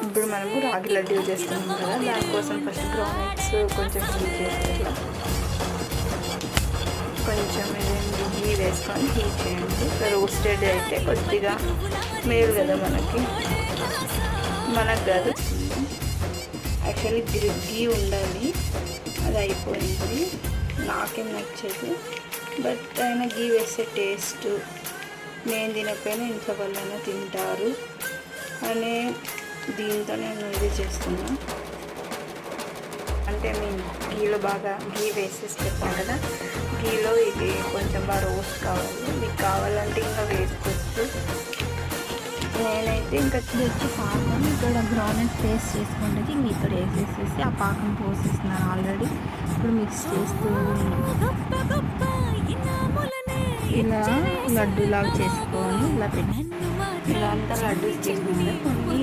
ఇప్పుడు మనము రాగి లడ్డు చేస్తున్నాం కదా, దానికోసం ఫస్ట్ గ్రౌండ్నట్స్ కొంచెం హీట్ చేసి ఇట్లా కొంచెం గీ వేసుకొని హీట్ చేయండి. రోస్టెడ్ అయితే కొద్దిగా మేలు కదా మనకు కాదు. యాక్చువల్లీ గీ ఉండాలి, అది అయిపోయింది. నాకేం నచ్చేది, బట్ అయినా గీ వేసే టేస్ట్ నేను తినకపోయినా ఇంట్లో వాళ్ళైనా తింటారు అనే దీంతో నేను ఇది చేస్తున్నా. అంటే మేము గీలో బాగా గీ వేసేసి పెట్టాం కదా, గీలో ఇది కొంచెం బాగా రోస్ట్ కావాలి. మీకు కావాలంటే ఇంకా వేసుకోవచ్చు. నేనైతే ఇంకా వచ్చి పాకం ఇక్కడ గ్రౌండ్నట్ పేస్ట్ చేసుకుంటే మీతో వేసేసేసి ఆ పాకం పోసేస్తున్నాను ఆల్రెడీ. ఇప్పుడు మిక్స్ చేస్తూ ఇలా లడ్డూలాగా చేసుకొని ఇలా పెట్టి ఇలా అంతా లడ్డు చేసుకుంటే కొన్ని